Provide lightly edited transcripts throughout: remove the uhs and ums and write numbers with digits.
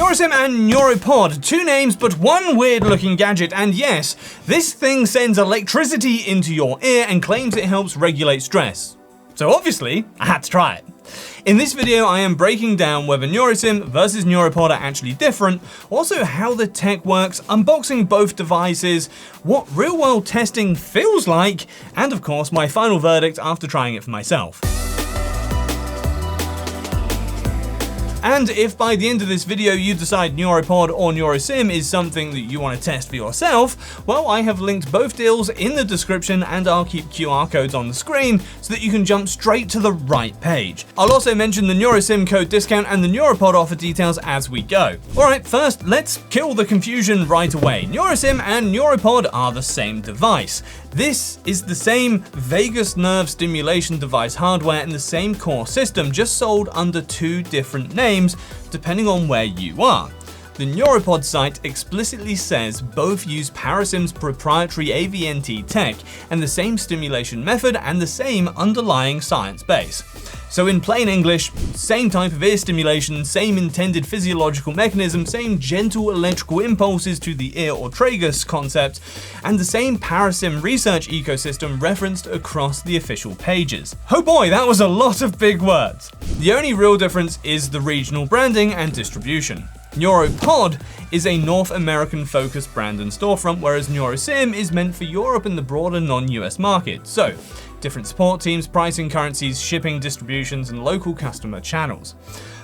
Nurosym and Nuropod, two names but one weird looking gadget, and yes, this thing sends electricity into your ear and claims it helps regulate stress. So obviously, I had to try it. In this video, I am breaking down whether Nurosym versus Nuropod are actually different, also how the tech works, unboxing both devices, what real-world testing feels like, and of course, my final verdict after trying it for myself. And if by the end of this video you decide Nuropod or Nurosym is something that you want to test for yourself, well, I have linked both deals in the description and I'll keep QR codes on the screen so that you can jump straight to the right page. I'll also mention the Nurosym code discount and the Nuropod offer details as we go. Alright, first, let's kill the confusion right away. Nurosym and Nuropod are the same device. This is the same vagus nerve stimulation device hardware and the same core system, just sold under two different names, depending on where you are. The Nuropod site explicitly says both use Parasym's proprietary AVNT tech and the same stimulation method and the same underlying science base. So in plain English, same type of ear stimulation, same intended physiological mechanism, same gentle electrical impulses to the ear or tragus concept, and the same Parasym research ecosystem referenced across the official pages. Oh boy, that was a lot of big words. The only real difference is the regional branding and distribution. Nuropod is a North American focused brand and storefront, whereas Nurosym is meant for Europe and the broader non-US market. So, different support teams, pricing, currencies, shipping, distributions, and local customer channels.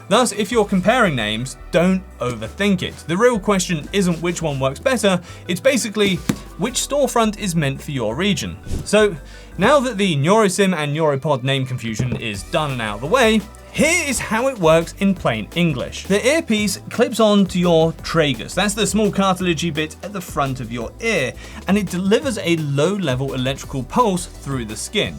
Thus, if you're comparing names, don't overthink it. The real question isn't which one works better, it's basically which storefront is meant for your region. So, now that the Nurosym and Nuropod name confusion is done and out of the way, here is how it works in plain English. The earpiece clips on to your tragus. That's the small cartilagey bit at the front of your ear, and it delivers a low-level electrical pulse through the skin.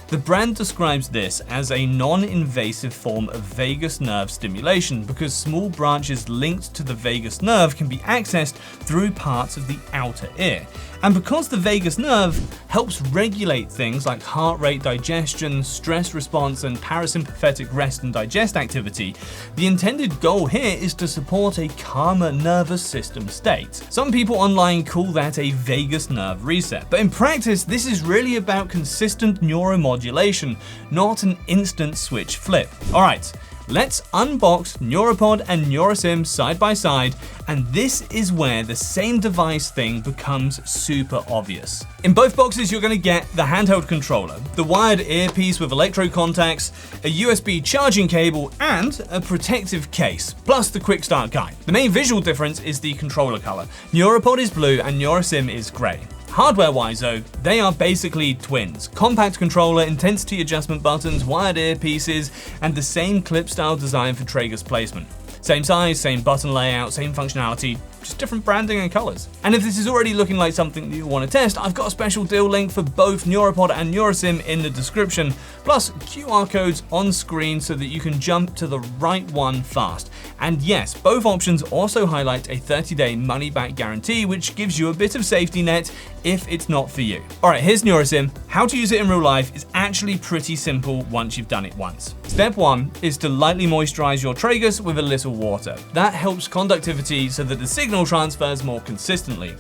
The brand describes this as a non-invasive form of vagus nerve stimulation because small branches linked to the vagus nerve can be accessed through parts of the outer ear. And because the vagus nerve helps regulate things like heart rate, digestion, stress response, and parasympathetic rest and digest activity, the intended goal here is to support a calmer nervous system state. Some people online call that a vagus nerve reset, but in practice, this is really about consistent neuromodulation, not an instant switch flip. Alright, let's unbox Nuropod and Nurosym side by side, and this is where the same device thing becomes super obvious. In both boxes, you're going to get the handheld controller, the wired earpiece with electro contacts, a USB charging cable, and a protective case, plus the quick start guide. The main visual difference is the controller color. Nuropod is blue and Nurosym is gray. Hardware-wise though, they are basically twins. Compact controller, intensity adjustment buttons, wired earpieces, and the same clip-style design for tragus placement. Same size, same button layout, same functionality, just different branding and colors. And if this is already looking like something that you want to test, I've got a special deal link for both Nuropod and Nurosym in the description, plus QR codes on screen so that you can jump to the right one fast. And yes, both options also highlight a 30-day money-back guarantee, which gives you a bit of safety net if it's not for you. Alright, here's Nurosym. How to use it in real life is actually pretty simple once you've done it once. Step 1 is to lightly moisturize your tragus with a little water. That helps conductivity so that the signal transfers more consistently.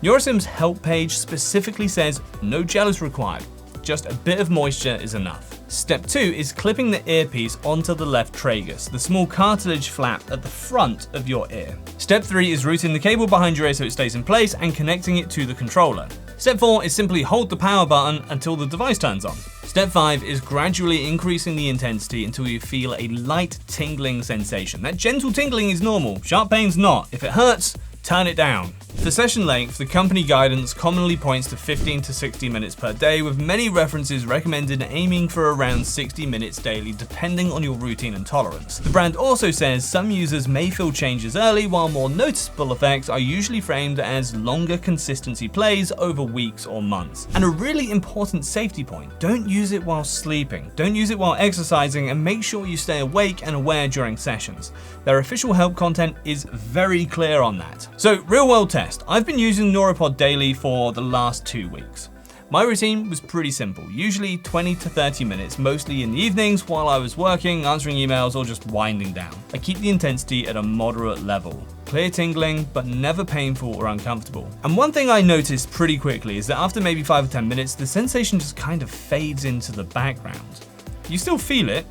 Nurosym's help page specifically says no gel is required, just a bit of moisture is enough. Step 2 is clipping the earpiece onto the left tragus, the small cartilage flap at the front of your ear. Step 3 is routing the cable behind your ear so it stays in place and connecting it to the controller. Step 4 is simply hold the power button until the device turns on. Step 5 is gradually increasing the intensity until you feel a light tingling sensation. That gentle tingling is normal, sharp pain's not. If it hurts, turn it down. For session length, the company guidance commonly points to 15 to 60 minutes per day, with many references recommended aiming for around 60 minutes daily, depending on your routine and tolerance. The brand also says some users may feel changes early, while more noticeable effects are usually framed as longer consistency plays over weeks or months. And a really important safety point, don't use it while sleeping, don't use it while exercising, and make sure you stay awake and aware during sessions. Their official help content is very clear on that. So, real world test. I've been using Nuropod daily for the last 2 weeks. My routine was pretty simple, usually 20 to 30 minutes, mostly in the evenings while I was working, answering emails, or just winding down. I keep the intensity at a moderate level. Clear tingling, but never painful or uncomfortable. And one thing I noticed pretty quickly is that after maybe 5 or 10 minutes, the sensation just kind of fades into the background. You still feel it,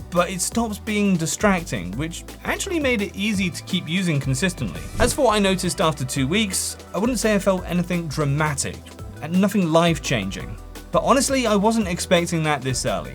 but it stops being distracting, which actually made it easy to keep using consistently. As for what I noticed after 2 weeks, I wouldn't say I felt anything dramatic, and nothing life-changing. But honestly, I wasn't expecting that this early.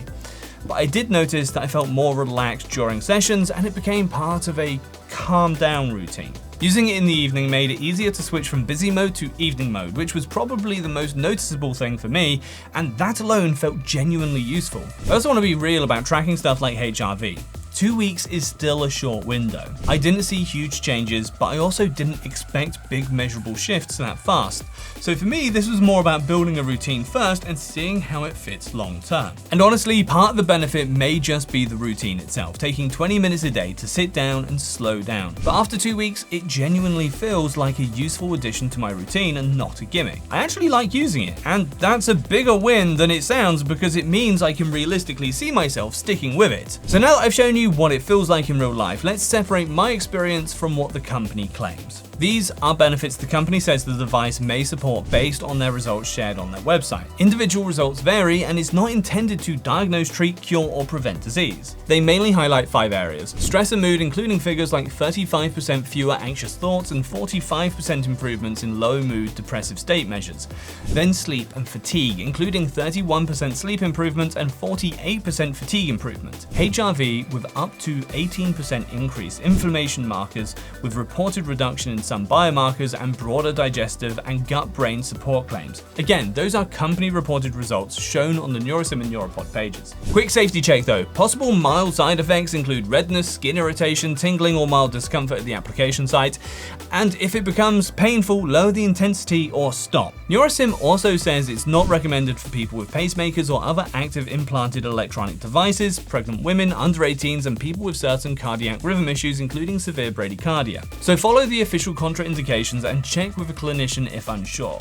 But I did notice that I felt more relaxed during sessions, and it became part of a calm down routine. Using it in the evening made it easier to switch from busy mode to evening mode, which was probably the most noticeable thing for me, and that alone felt genuinely useful. I also want to be real about tracking stuff like HRV. 2 weeks is still a short window. I didn't see huge changes, but I also didn't expect big measurable shifts that fast. So for me, this was more about building a routine first and seeing how it fits long term. And honestly, part of the benefit may just be the routine itself, taking 20 minutes a day to sit down and slow down. But after 2 weeks, it genuinely feels like a useful addition to my routine and not a gimmick. I actually like using it, and that's a bigger win than it sounds because it means I can realistically see myself sticking with it. So now that I've shown you what it feels like in real life, let's separate my experience from what the company claims. These are benefits the company says the device may support based on their results shared on their website. Individual results vary, and it's not intended to diagnose, treat, cure, or prevent disease. They mainly highlight 5 areas: stress and mood, including figures like 35% fewer anxious thoughts and 45% improvements in low mood depressive state measures. Then sleep and fatigue, including 31% sleep improvement and 48% fatigue improvement. HRV with up to 18% increase, inflammation markers with reported reduction in some biomarkers, and broader digestive and gut-brain support claims. Again, those are company-reported results shown on the Nurosym and Nuropod pages. Quick safety check though. Possible mild side effects include redness, skin irritation, tingling, or mild discomfort at the application site. And if it becomes painful, lower the intensity or stop. Nurosym also says it's not recommended for people with pacemakers or other active implanted electronic devices, pregnant women, under 18s, and people with certain cardiac rhythm issues, including severe bradycardia. So follow the official contraindications and check with a clinician if unsure.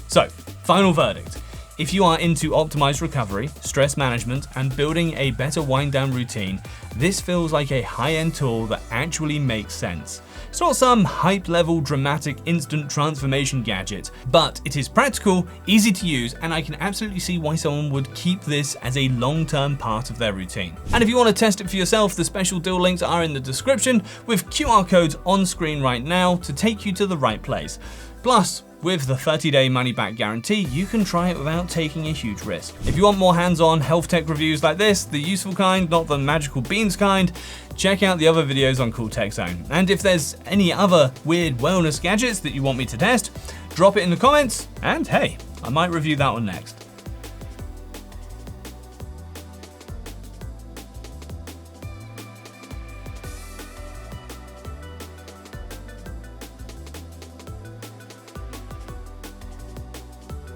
So, final verdict. If you are into optimized recovery, stress management, and building a better wind-down routine, this feels like a high-end tool that actually makes sense. It's not some hype-level, dramatic, instant transformation gadget, but it is practical, easy to use, and I can absolutely see why someone would keep this as a long-term part of their routine. And if you want to test it for yourself, the special deal links are in the description, with QR codes on screen right now to take you to the right place. Plus, with the 30-day money-back guarantee, you can try it without taking a huge risk. If you want more hands-on health tech reviews like this, the useful kind, not the magical beans kind, check out the other videos on Cool Tech Zone. And if there's any other weird wellness gadgets that you want me to test, drop it in the comments, and hey, I might review that one next.